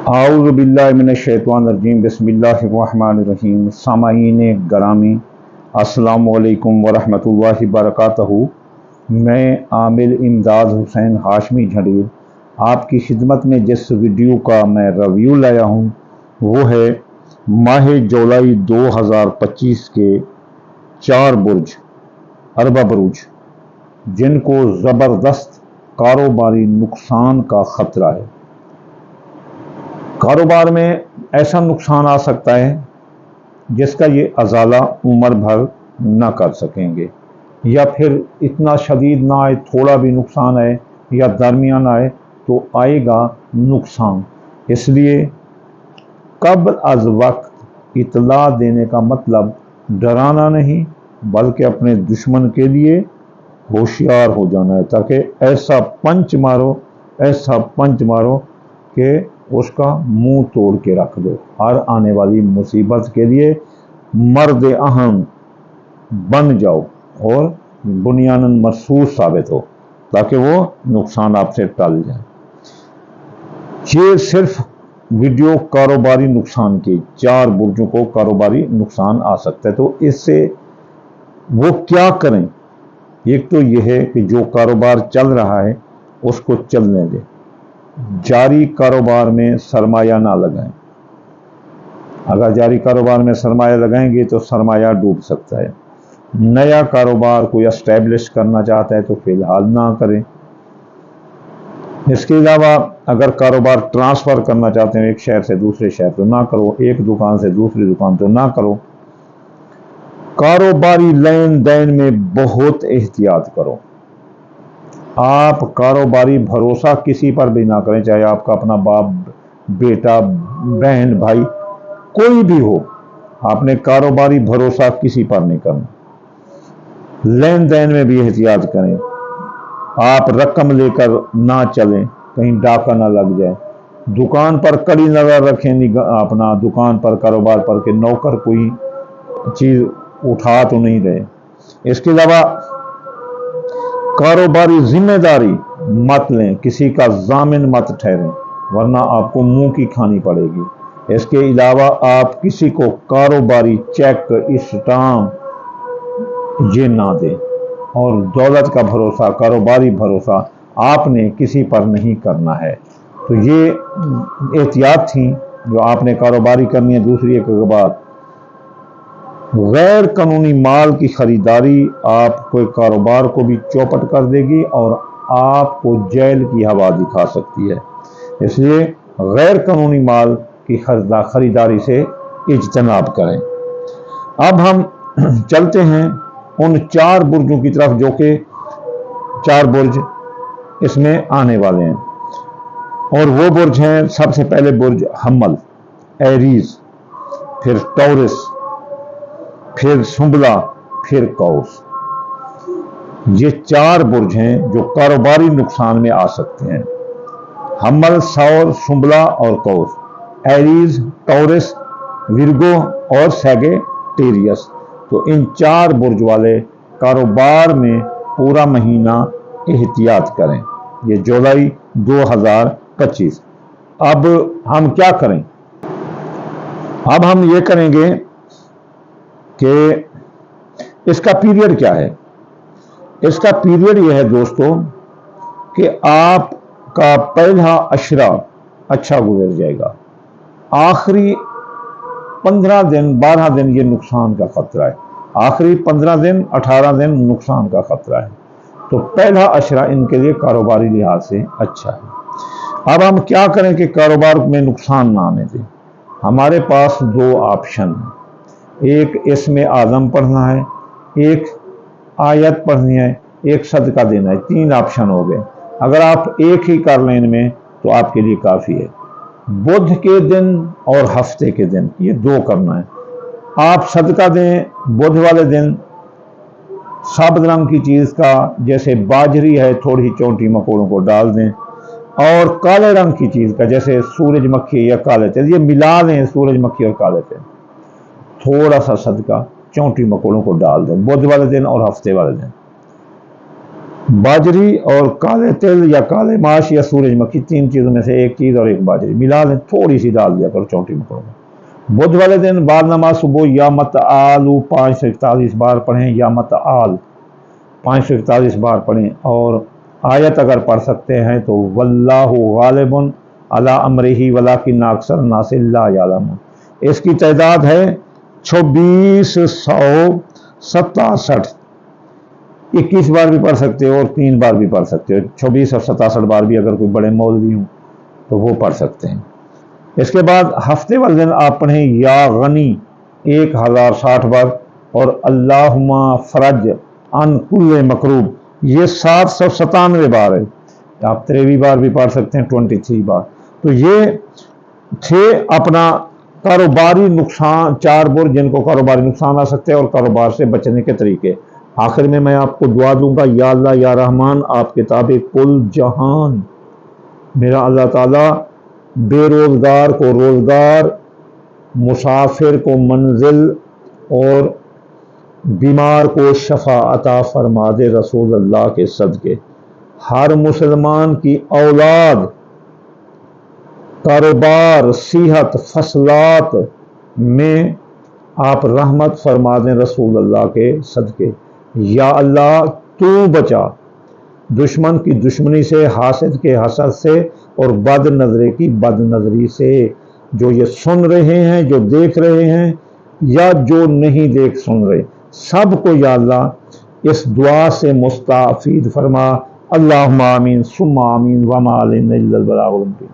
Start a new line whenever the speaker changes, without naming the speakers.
आऊज़ु बिल्लाहि मिनश्शैतानिर्रजीम बिस्मिल्लाहिर्रहमानिर्रहीम। सामाईन ग्रामी अस्सलामु अलैकुम वरहमतुल्लाहि वबरकातुहू। मैं आमिल इमदाद हुसैन हाशमी झंडेर आपकी खिदमत में जिस वीडियो का मैं रिव्यू लाया हूँ वो है माह जुलाई 2025 के 4 बुर्ज अरबा बुरुज जिनको ज़बरदस्त कारोबारी नुकसान का ख़तरा है। कारोबार में ऐसा नुकसान आ सकता है जिसका ये अजाला उम्र भर ना कर सकेंगे, या फिर इतना शदीद ना आए, थोड़ा भी नुकसान आए या दरमियान आए तो आएगा नुकसान। इसलिए कब्ल अज वक्त इतला देने का मतलब डराना नहीं बल्कि अपने दुश्मन के लिए होशियार हो जाना है, ताकि ऐसा पंच मारो कि उसका मुंह तोड़ के रख दो। हर आने वाली मुसीबत के लिए मर्द अहम बन जाओ और बुनियानन मरसूस साबित हो ताकि वो नुकसान आपसे टल जाए। ये सिर्फ वीडियो कारोबारी नुकसान की 4 बुर्जों को कारोबारी नुकसान आ सकता है, तो इससे वो क्या करें। एक तो यह है कि जो कारोबार चल रहा है उसको चलने दें, जारी कारोबार में सरमाया ना लगाएं। अगर जारी कारोबार में सरमाया लगाएंगे तो सरमाया डूब सकता है। नया कारोबार कोई एस्टैब्लिश करना चाहता है तो फिलहाल ना करें। इसके अलावा अगर कारोबार ट्रांसफ़र करना चाहते हैं एक शहर से दूसरे शहर तो ना करो, एक दुकान से दूसरी दुकान तो ना करो। कारोबारी लेन देन में बहुत एहतियात करो। आप कारोबारी भरोसा किसी पर भी ना करें, चाहे आपका अपना बाप, बेटा, बहन, भाई कोई भी हो। आपने कारोबारी भरोसा किसी पर नहीं करना। लेन देन में भी एहतियात करें। आप रकम लेकर ना चलें, कहीं डाका ना लग जाए। दुकान पर कड़ी नज़र रखें, अपना दुकान पर कारोबार पर के नौकर कोई चीज़ उठा तो नहीं रहे। इसके अलावा कारोबारी जिम्मेदारी मत लें, किसी का जामिन मत ठहरें वरना आपको मुंह की खानी पड़ेगी। इसके अलावा आप किसी को कारोबारी चेक, स्टाम्प ये ना दें। और दौलत का भरोसा, कारोबारी भरोसा आपने किसी पर नहीं करना है। तो ये एहतियात थी जो आपने कारोबारी करनी है। दूसरी एक बात, गैर कानूनी माल की खरीदारी आपको कारोबार को भी चौपट कर देगी और आपको जेल की हवा दिखा सकती है। इसलिए गैर कानूनी माल की खरीदारी से इज्तनाब करें। अब हम चलते हैं उन 4 बुर्जों की तरफ जो कि 4 बुर्ज इसमें आने वाले हैं, और वो बुर्ज हैं। सबसे पहले बुर्ज हम्मल, एरीज, फिर टॉरस, फिर सुंबला, फिर कौस। ये 4 बुर्ज हैं जो कारोबारी नुकसान में आ सकते हैं। हम्मल, सौर, सुंबला और कौस, एरीज, टॉरस, विर्गो और सैगिटेरियस। तो इन 4 बुर्ज वाले कारोबार में पूरा महीना एहतियात करें। ये जुलाई 2025। अब हम क्या करें? अब हम ये करेंगे कि इसका पीरियड क्या है। इसका पीरियड यह है दोस्तों कि आपका पहला अशरा अच्छा गुजर जाएगा। आखिरी 15 दिन, 12 दिन ये नुकसान का खतरा है। आखिरी 15 दिन, 18 दिन नुकसान का खतरा है। तो पहला अशरा इनके लिए कारोबारी लिहाज से अच्छा है। अब हम क्या करें कि कारोबार में नुकसान ना आने दें। हमारे पास 2 ऑप्शन हैं। एक इसमें आज़म पढ़ना है, एक आयत पढ़नी है, एक सदका देना है। 3 ऑप्शन हो गए। अगर आप एक ही कर लें इनमें तो आपके लिए काफ़ी है। बुध के दिन और हफ्ते के दिन ये 2 करना है। आप सदका दें बुध वाले दिन साबुत रंग की चीज़ का, जैसे बाजरी है, थोड़ी चोटी मकोड़ों को डाल दें। और काले रंग की चीज़ का, जैसे सूरजमुखी या काले तिल, ये मिला दें सूरजमुखी और काले तिल। थोड़ा सा सदका चौंटी मकोड़ों को डाल दें बुध वाले दिन और हफ्ते वाले दिन। बाजरी और काले तिल या काले माश या सूरजमुखी, 3 चीज़ों में से एक चीज़ और एक बाजरी मिला लें, थोड़ी सी डाल दिया करो चौंटी मकड़ों में। बुध वाले दिन बाद नमाज सुबह या मत आलू 541 बार पढ़ें, या मत आल 541 बार पढ़ें, और आयत अगर पढ़ सकते हैं तो वल्लाहु गालिबुन अला अमरिही वलाकिन्ना अक्सर नास ला यअलमून। इसकी तादाद है 2667। 21 बार भी पढ़ सकते हो और 3 बार भी पढ़ सकते हो। 26 और 67 बार भी अगर कोई बड़े मौलवी हों तो वो पढ़ सकते हैं। इसके बाद हफ्ते वाले दिन आप पढ़ें या गनी 1060 बार, और अल्लाहुम्मा फरज अन कुल्ले मकरूब ये 797 बार है। आप 23 बार भी पढ़ सकते हैं, 23 बार। तो ये थे अपना कारोबारी नुकसान, 4 बुर जिनको कारोबारी नुकसान आ सकते हैं और कारोबार से बचने के तरीके। आखिर में मैं आपको दुआ दूंगा, या अल्लाह या रहमान आप किताब कुल जहान, मेरा अल्लाह ताला बेरोजगार को रोजगार, मुसाफिर को मंजिल और बीमार को शफा अता फरमा दे रसूल अल्लाह के सदके। हर मुसलमान की औलाद, कारोबार, सेहत, फसलात में आप रहमत फरमा दें रसूल अल्लाह के सदके। या अल्लाह तू बचा दुश्मन की दुश्मनी से, हासिद के हसद से, और बद नजरे की बद नजरी से। जो ये सुन रहे हैं, जो देख रहे हैं, या जो नहीं देख सुन रहे, सबको या अल्लाह इस दुआ से मुस्ताफीद फरमा। अल्लाहुम्मा आमीन सुम्मा आमीन वमा अलैना इल्लल बलागुल मुबीन।